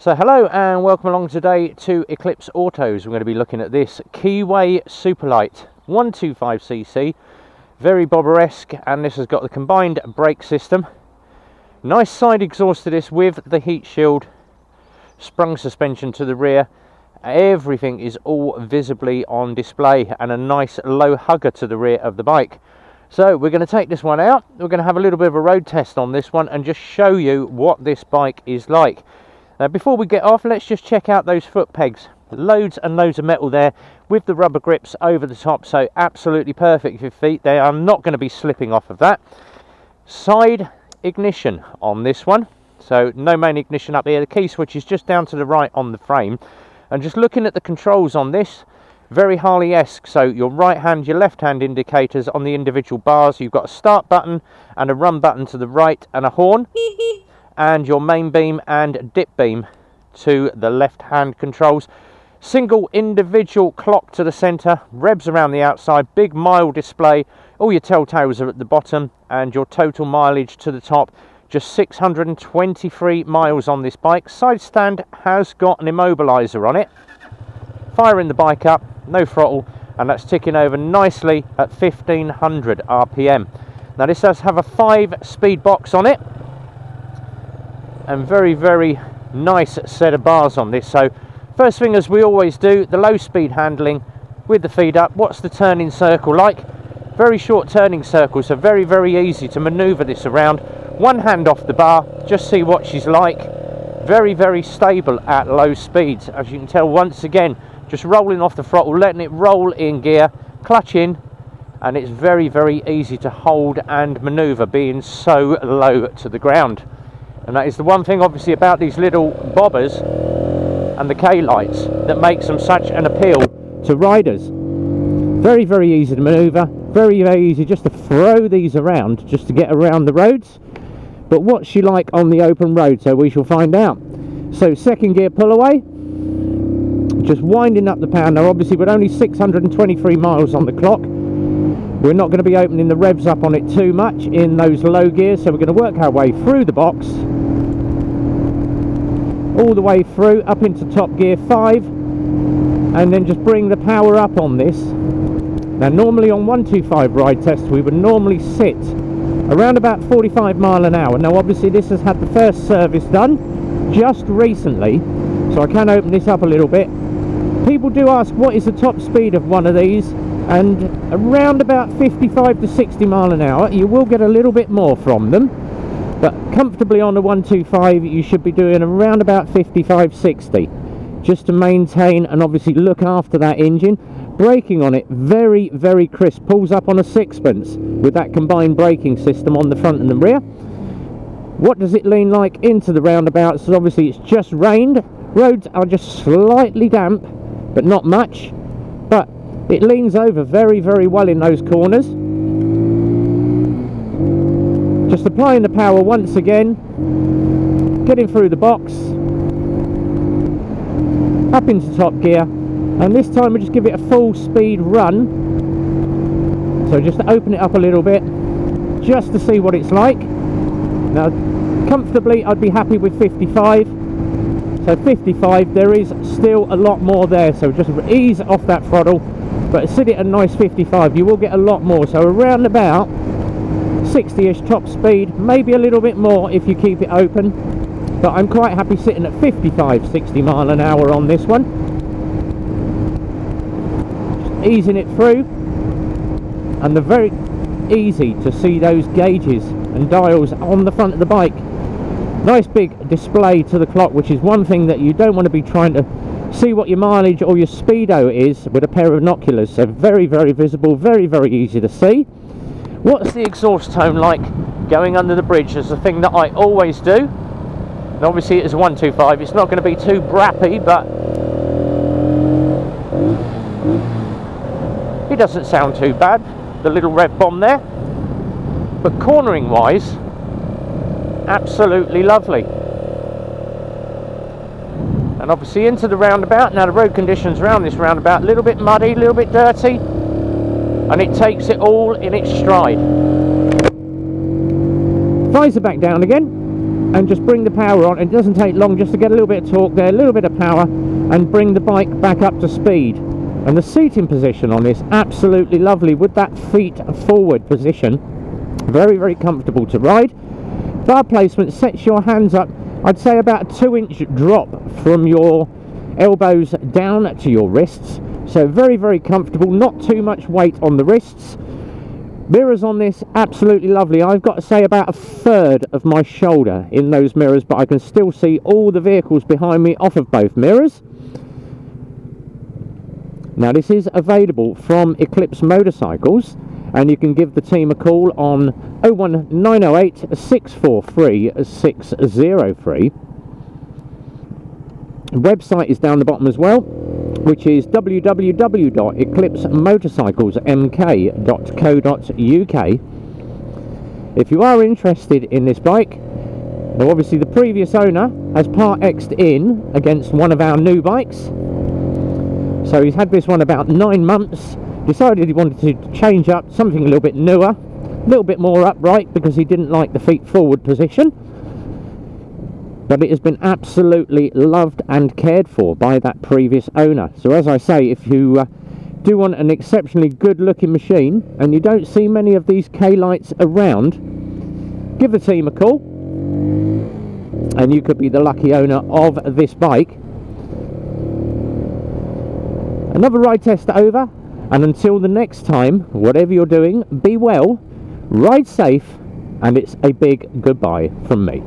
So hello and welcome along today to Eclipse Autos. We're going to be looking at this Keeway Superlight 125cc, very bobber-esque, and this has got the combined brake system. Nice side exhaust to this with the heat shield, sprung suspension to the rear. Everything is all visibly on display and a nice low hugger to the rear of the bike. So we're going to take this one out. We're going to have a little bit of a road test on this one and just show you what this bike is like. Now before we get off, let's just check out those foot pegs. Loads and loads of metal there with the rubber grips over the top, so absolutely perfect for your feet. They are not going to be slipping off of that. Side ignition on this one, so no main ignition up here. The key switch is just down to the right on the frame. And just looking at the controls on this, very Harley-esque, so your right hand, your left hand indicators on the individual bars. You've got a start button and a run button to the right and a horn. And your main beam and dip beam to the left hand controls. Single individual clock to the center, revs around the outside, big mile display. All your telltales are at the bottom and your total mileage to the top. Just 623 miles on this bike. Side stand has got an immobilizer on it. Firing the bike up, no throttle, and that's ticking over nicely at 1500 RPM. Now this does have a 5-speed box on it. And very nice set of bars on this. So first thing, as we always do, the low speed handling with the feed up. What's the turning circle like? Very short turning circle, so very easy to maneuver this around. One hand off the bar, just see what she's like. Very stable at low speeds, as you can tell. Once again, just rolling off the throttle, letting it roll in gear, clutch in, and it's very easy to hold and maneuver, being so low to the ground. And that is the one thing obviously about these little bobbers and the K-Lites that makes them such an appeal to riders. Very easy to manoeuvre, very easy just to throw these around, just to get around the roads. But what's she like on the open road? So we shall find out. So second gear pull away, just winding up the power. Now obviously with only 623 miles on the clock, we're not going to be opening the revs up on it too much in those low gears, so we're going to work our way through the box, all the way through up into top gear 5, and then just bring the power up on this. Now normally on 125 ride tests we would normally sit around about 45 mile an hour. Now obviously this has had the first service done just recently, so I can open this up a little bit. People do ask what is the top speed of one of these, and around about 55 to 60 mile an hour. You will get a little bit more from them, but comfortably on the 125 you should be doing around about 55-60, just to maintain and obviously look after that engine. Braking on it very crisp, pulls up on a sixpence with that combined braking system on the front and the rear. What does it lean like into the roundabouts? So obviously it's just rained, roads are just slightly damp but not much, but it leans over very well in those corners. Just applying the power once again, getting through the box, up into top gear, and this time we just give it a full speed run. So just open it up a little bit, just to see what it's like. Now comfortably I'd be happy with 55. So 55, there is still a lot more there, so just ease off that throttle. But sit it at a nice 55, you will get a lot more, so around about 60ish top speed, maybe a little bit more if you keep it open, but I'm quite happy sitting at 55-60 mile an hour on this one. Just easing it through, and they're very easy to see those gauges and dials on the front of the bike. Nice big display to the clock, which is one thing that you don't want to be trying to see what your mileage or your speedo is with a pair of binoculars. So very visible, very easy to see. What's the exhaust tone like going under the bridge? Is the thing that I always do. And obviously it's a 125, it's not going to be too brappy, but it doesn't sound too bad, the little rev bomb there. But cornering wise, absolutely lovely. And obviously into the roundabout. Now the road conditions around this roundabout, a little bit muddy, a little bit dirty, and it takes it all in its stride. Visor back down again, and just bring the power on. It doesn't take long just to get a little bit of torque there, a little bit of power, and bring the bike back up to speed. And the seating position on this, absolutely lovely with that feet forward position. Very, very comfortable to ride. Bar placement sets your hands up, I'd say about a 2-inch drop from your elbows down to your wrists. So very, very comfortable, not too much weight on the wrists. Mirrors on this, absolutely lovely. I've got to say about a third of my shoulder in those mirrors, but I can still see all the vehicles behind me off of both mirrors. Now this is available from Eclipse Motorcycles, and you can give the team a call on 01908 643 603. The website is down the bottom as well, which is www.eclipsemotorcyclesmk.co.uk. If you are interested in this bike, now obviously the previous owner has part X'd in against one of our new bikes, so he's had this one about 9 months, decided he wanted to change up something a little bit newer, a little bit more upright, because he didn't like the feet forward position. But it has been absolutely loved and cared for by that previous owner. So as I say, if you do want an exceptionally good looking machine, and you don't see many of these K-Lites around, give the team a call and you could be the lucky owner of this bike. Another ride test over, and until the next time, whatever you're doing, be well, ride safe, and it's a big goodbye from me.